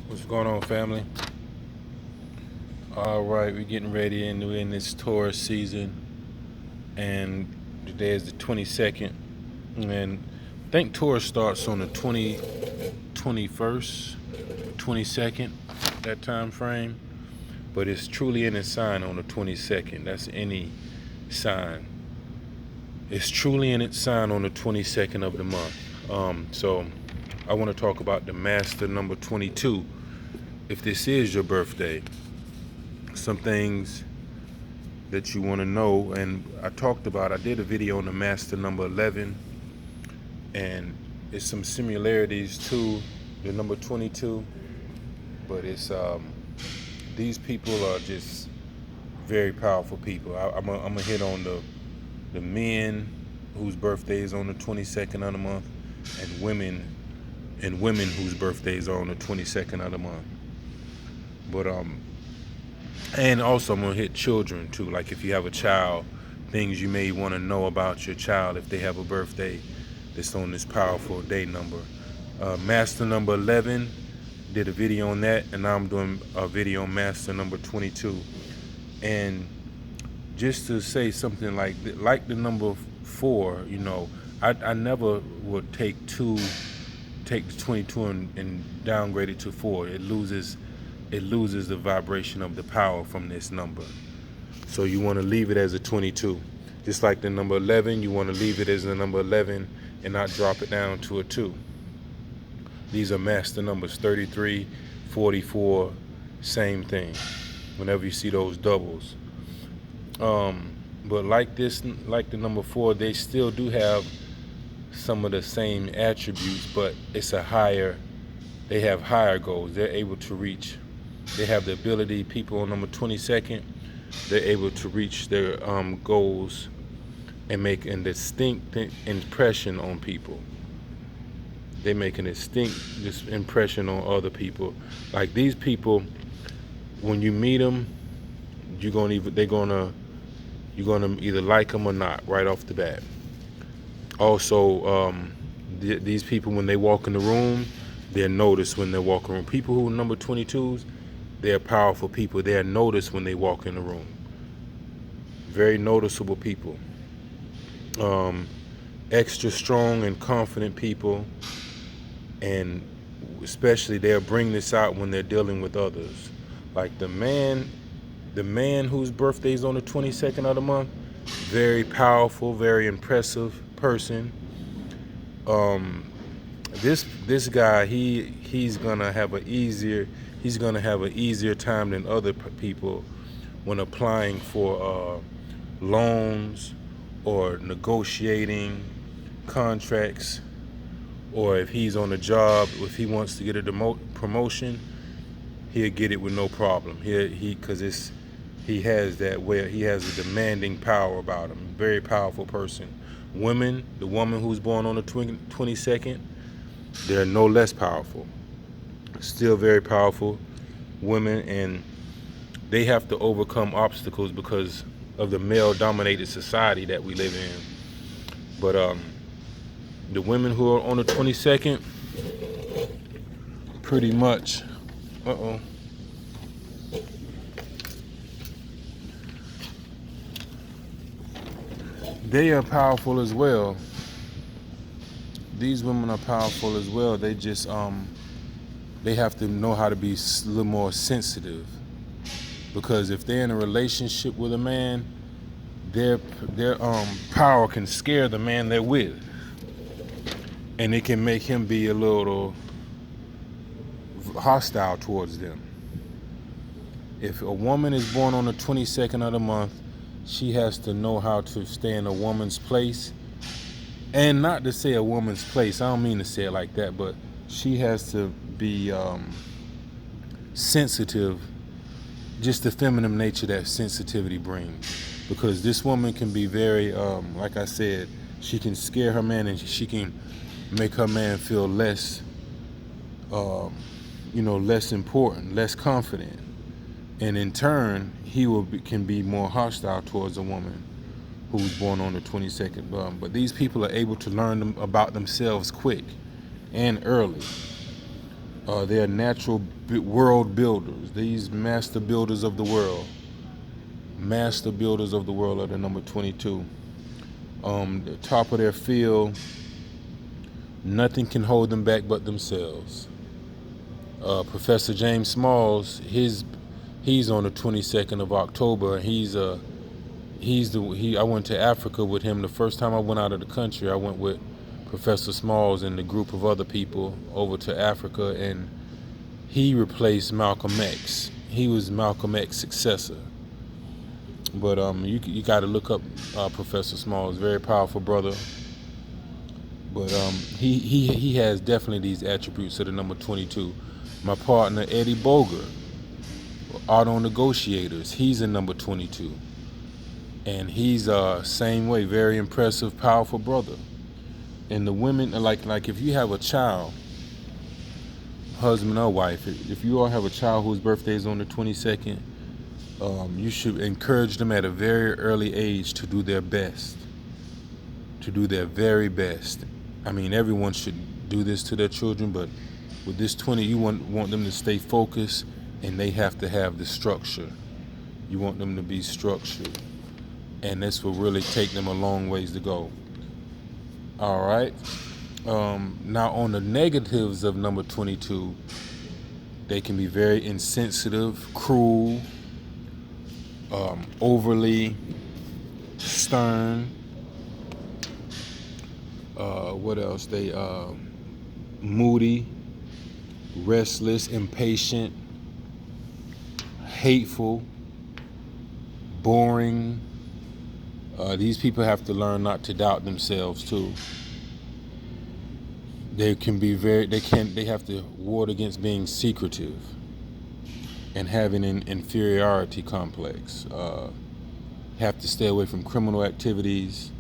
What's going on, family? All right, we're getting ready and we're in this Taurus season, and today is the 22nd. And I think Taurus starts on the 21st, 22nd, that time frame. But it's truly in its sign on the 22nd. That's any sign. It's truly in its sign on the 22nd of the month. So I want to talk about the master number 22. If this is your birthday, some things that you want to know, and I did a video on the master number 11, and it's some similarities to the number 22, but it's these people are just very powerful people. I'm gonna hit on the men whose birthday is on the 22nd of the month, and women whose birthdays are on the 22nd of the month. But and also I'm gonna hit children too. Like if you have a child, things you may want to know about your child if they have a birthday that's on this powerful day number. Master number 11, did a video on that, and now I'm doing a video on master number 22. And just to say something like the number 4, I never would take the 22 and downgrade it to 4. It loses the vibration of the power from this number. So you want to leave it as a 22. Just like the number 11, you want to leave it as the number 11 and not drop it down to a 2. These are master numbers, 33, 44, same thing. Whenever you see those doubles. But like the number 4, they still do have some of the same attributes, but they have higher goals. They're able to reach. They have the ability, people on number 22nd, they're able to reach their goals and make a distinct impression on people. They make a distinct impression on other people. Like these people, when you meet them, you're gonna either like them or not right off the bat. Also, these people, when they walk in the room, they're noticed when they walk in the room. People who are number 22s, they're powerful people. They're noticed when they walk in the room. Very noticeable people. Extra strong and confident people, and especially they'll bring this out when they're dealing with others. Like the man whose birthday is on the 22nd of the month, very powerful, very impressive person. This guy, he's gonna have an easier time than other people when applying for loans or negotiating contracts, or if he's on a job, if he wants to get a promotion, he'll get it with no problem. He has a demanding power about him. Very powerful person. The woman who's born on the 22nd, they're no less powerful. Still very powerful women, and they have to overcome obstacles because of the male-dominated society that we live in. But the women who are on the 22nd, pretty much, they are powerful as well. These women are powerful as well. They just they have to know how to be a little more sensitive, because if they're in a relationship with a man, their power can scare the man they're with, and it can make him be a little hostile towards them. If a woman is born on the 22nd of the month, she has to know how to stay in a woman's place. And not to say a woman's place, I don't mean to say it like that, but she has to be sensitive, just the feminine nature that sensitivity brings. Because this woman can be very, like I said, she can scare her man, and she can make her man feel less, less important, less confident. And in turn, he can be more hostile towards a woman who's born on the 22nd. But these people are able to learn about themselves quick and early. They are natural world builders. These master builders of the world. Master builders of the world are the number 22. The top of their field, nothing can hold them back but themselves. Professor James Smalls, he's on the 22nd of October. I went to Africa with him. The first time I went out of the country, I went with Professor Smalls and a group of other people over to Africa, and he replaced Malcolm X. He was Malcolm X's successor. But you got to look up Professor Smalls, very powerful brother. But he has definitely these attributes of the number 22. My partner Eddie Boger, Auto Negotiators, he's a number 22. And he's same way, very impressive, powerful brother. And the women, like if you have a child, husband or wife, if you all have a child whose birthday is on the 22nd, you should encourage them at a very early age to do their best, to do their very best. I mean, everyone should do this to their children, but with this 20, you want them to stay focused, and they have to have the structure. You want them to be structured, and this will really take them a long ways to go. All right. Now on the negatives of number 22, they can be very insensitive, cruel, overly stern. What else? They moody, restless, impatient, hateful, boring. These people have to learn not to doubt themselves too. They have to ward against being secretive and having an inferiority complex. Have to stay away from criminal activities,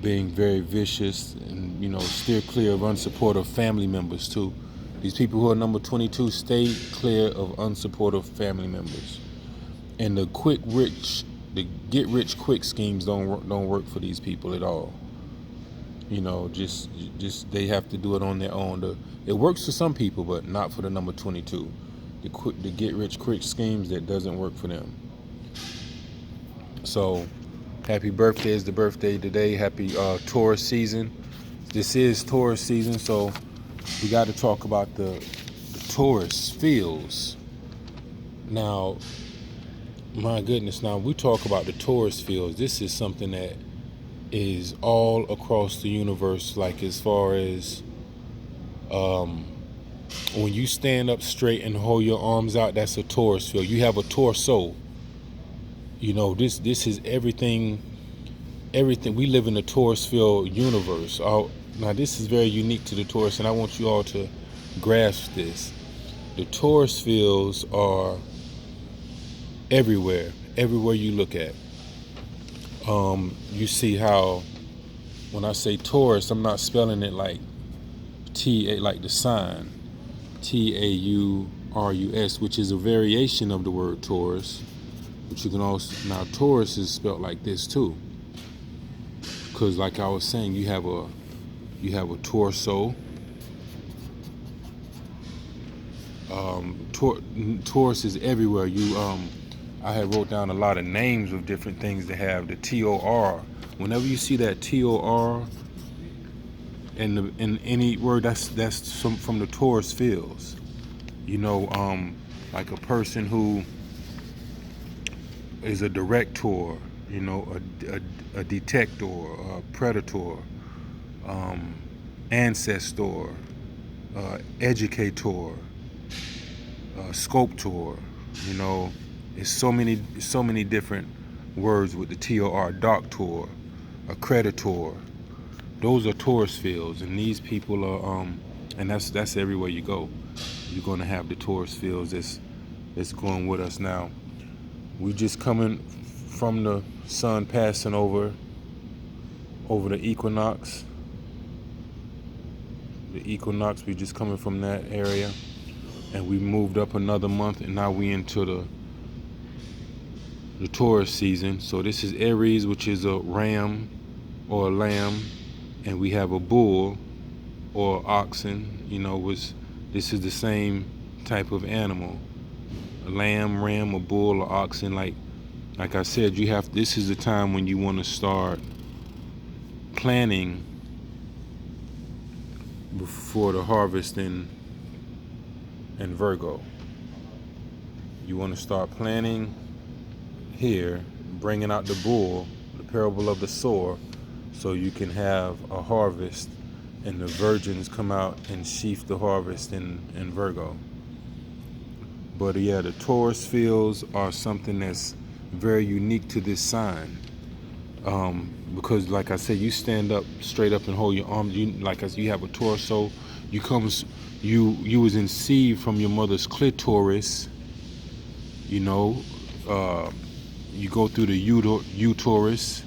being very vicious, and steer clear of unsupportive family members too. These people who are number 22, stay clear of unsupportive family members. And the get rich quick schemes don't work for these people at all. Just they have to do it on their own. It works for some people, but not for the number 22. The get rich quick schemes, that doesn't work for them. So, happy birthday is the birthday today. Happy Taurus season. This is Taurus season, so we got to talk about the Taurus fields. Now, my goodness, now we talk about the Taurus fields. This is something that is all across the universe, like as far as when you stand up straight and hold your arms out, that's a Taurus field. You have a torso. This is everything. We live in the Taurus field universe. Now this is very unique to the Taurus, and I want you all to grasp this. The Taurus fields are everywhere you look at. You see how when I say Taurus, I'm not spelling it like T-A, like the sign, Taurus, which is a variation of the word Taurus. But you can also, now Taurus is spelled like this too, because like I was saying, you have a torso. Taurus is everywhere. I had wrote down a lot of names of different things that have the T-O-R. Whenever you see that T-O-R in any word, that's from the Taurus fields. Like a person who is a director, a detector, a predator, ancestor, educator, sculptor. It's so many different words with the T-O-R. Doctor, a creditor. Those are Taurus fields, and these people are and that's everywhere you go. You're gonna have the Taurus fields that's going with us now. We just coming from the sun passing over the equinox. The equinox, we just coming from that area, and we moved up another month, and now we into the Taurus season. So this is Aries, which is a ram or a lamb, and we have a bull or oxen, was This is the same type of animal. A lamb, ram, a bull, or oxen. Like I said, this is the time when you want to start planning before the harvest in Virgo. You want to start planning here, bringing out the bull, the parable of the sower, so you can have a harvest and the virgins come out and sheaf the harvest in Virgo. But yeah, the Taurus fields are something that's very unique to this sign. Because like I said, you stand up straight up and hold your arms. You have a torso. You was conceived from your mother's clitoris. You go through the uterus.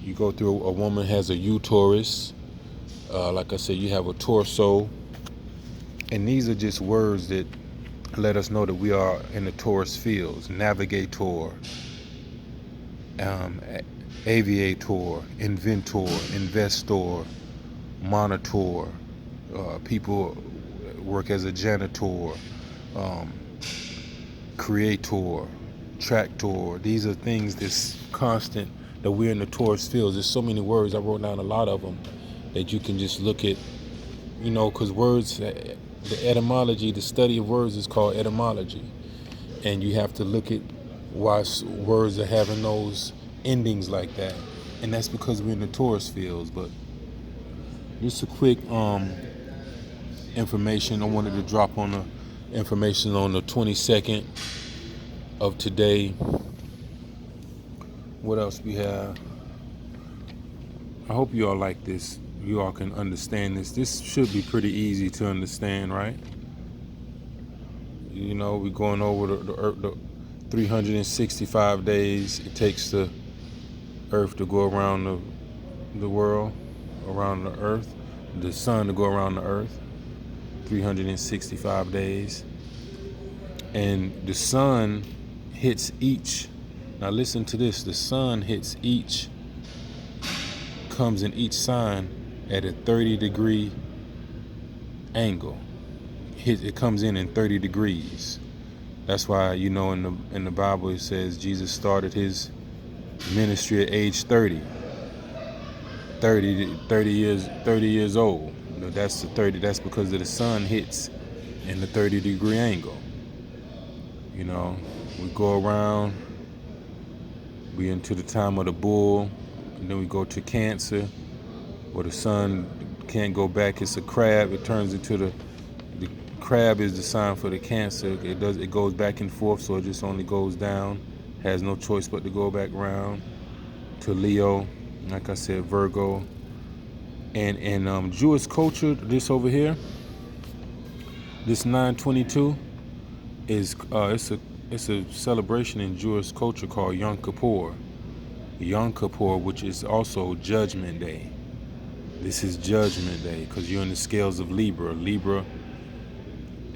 You go through, a woman has a uterus. Like I said, you have a torso. And these are just words that let us know that we are in the Taurus fields. Navigator, aviator, inventor, investor, monitor. People work as a janitor, creator, tractor. These are things that's constant, that we're in the Taurus fields. There's so many words. I wrote down a lot of them that you can just look at, because words, the etymology, the study of words is called etymology. And you have to look at why words are having those endings like that. And that's because we're in the Taurus fields. But just a quick information. I wanted to drop on the information on the 22nd of today. What else we have? I hope you all like this. You all can understand this. This should be pretty easy to understand, right? We're going over the 365 days it takes the Earth to go around the world, around the Earth, the sun to go around the Earth. 365 days. And the sun hits each. Now listen to this. The sun comes in each sign at a 30-degree angle. It comes in 30 degrees. That's why, in the Bible it says Jesus started his ministry at age 30 years old. That's that's because of the sun hits in the 30-degree angle. We go around, we into the time of the bull, and then we go to Cancer, where the sun can't go back. It's a crab. It turns into the crab is the sign for the Cancer. It goes back and forth, so it just only goes down. Has no choice but to go back round. To Leo, like I said, Virgo. And Jewish culture, this over here, this 9/22 is it's a celebration in Jewish culture called Yom Kippur. Yom Kippur, which is also Judgment Day. This is Judgment Day because you're in the scales of Libra. Libra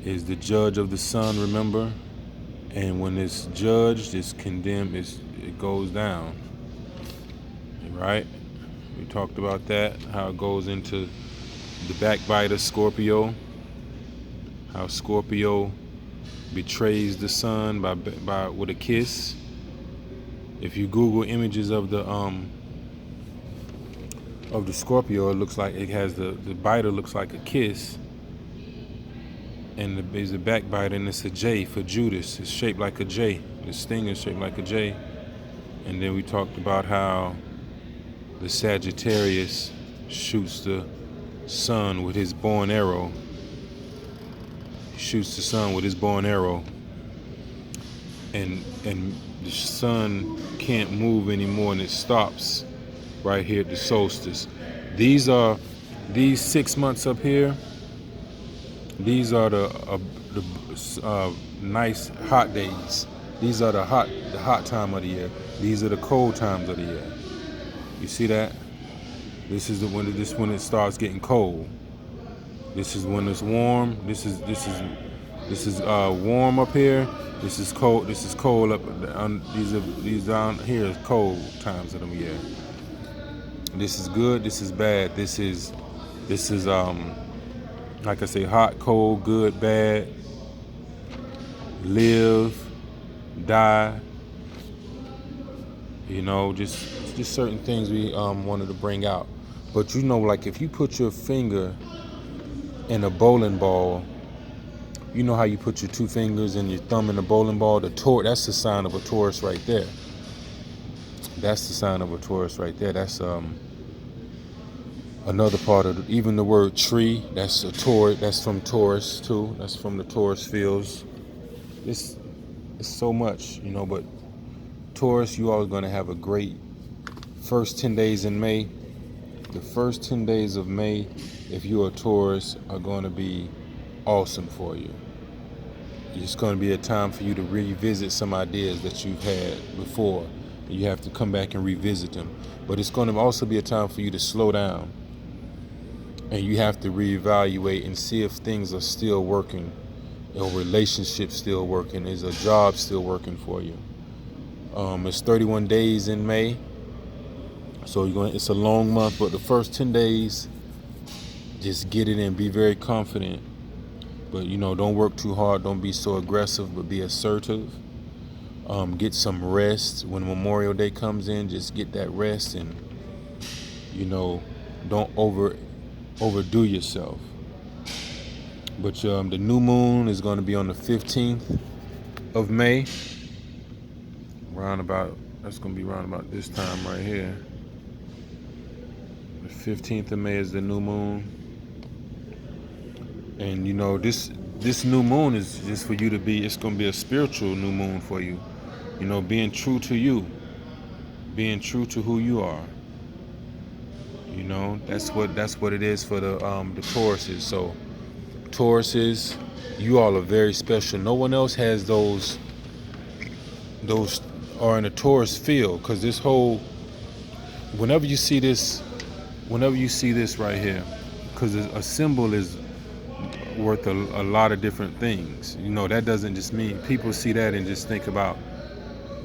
is the judge of the sun, remember? And when it's judged, it's condemned, it goes down. Right? We talked about that, how it goes into the backbiter Scorpio, how Scorpio betrays the sun by with a kiss. If you Google images of the Scorpio, it looks like it has the biter looks like a kiss, and there's a backbiter, and it's a J for Judas. It's shaped like a J. The sting is shaped like a J. And then we talked about how the Sagittarius shoots the sun with his bow and arrow. He shoots the sun with his bow and arrow, and the sun can't move anymore, and it stops right here at the solstice. These 6 months up here. These are the nice hot days. These are the hot time of the year. These are the cold times of the year. You see that? This is when it starts getting cold. This is when it's warm. This is warm up here. This is cold. This is cold up. These down here is cold times of the year. This is good. This is bad. This is Like I say, hot, cold, good, bad, live, die. Just certain things we wanted to bring out. But like if you put your finger in a bowling ball, you know how you put your two fingers and your thumb in the bowling ball, that's the sign of a Taurus right there. That's the sign of a Taurus right there. That's another part of even the word tree, that's a Taurus, that's from Taurus too. That's from the Taurus fields. It's so much, but Taurus, you all are gonna have a great first 10 days in May. The first 10 days of May, if you're a Taurus, are going to be awesome for you. It's going to be a time for you to revisit some ideas that you've had before. You have to come back and revisit them. But it's going to also be a time for you to slow down. And you have to reevaluate and see if things are still working. Or relationships still working. Is a job still working for you? It's 31 days in May. So it's a long month, but the first 10 days, just get it in. Be very confident. But, don't work too hard. Don't be so aggressive, but be assertive. Get some rest. When Memorial Day comes in, just get that rest and, don't overdo yourself. But the new moon is going to be on the 15th of May. That's going to be round about this time right here. The 15th of May is the new moon. And this new moon is just for you to it's going to be a spiritual new moon for you. Being true to you. Being true to who you are. That's what it is for the Tauruses. So Tauruses, you all are very special. No one else has those are in a Taurus field, because whenever you see this right here, because a symbol is worth a lot of different things. That doesn't just mean people see that and just think about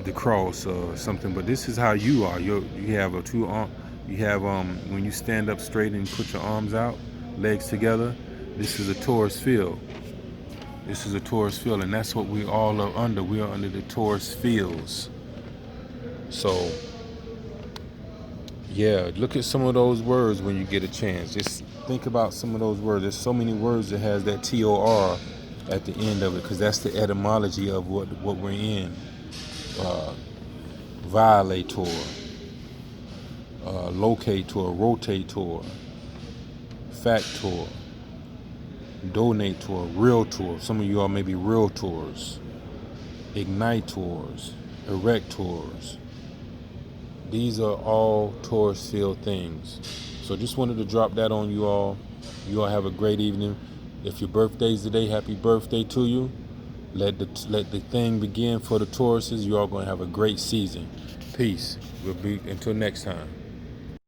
the cross or something, but this is how you are. You have a two arm. You have when you stand up straight and put your arms out, legs together. This is a Taurus field. This is a Taurus field, and that's what we all are under. We are under the Taurus fields. So, yeah, look at some of those words when you get a chance. Just think about some of those words. There's so many words that has that T-O-R at the end of it, because that's the etymology of what we're in. Violator, locator, rotator, factor, donator, realtor. Some of you all may be realtors, ignitors, erectors. These are all Taurus field things. So just wanted to drop that on you all. You all have a great evening. If your birthday's today, happy birthday to you. Let the thing begin for the Tauruses. You all going to have a great season. Peace. We'll be until next time.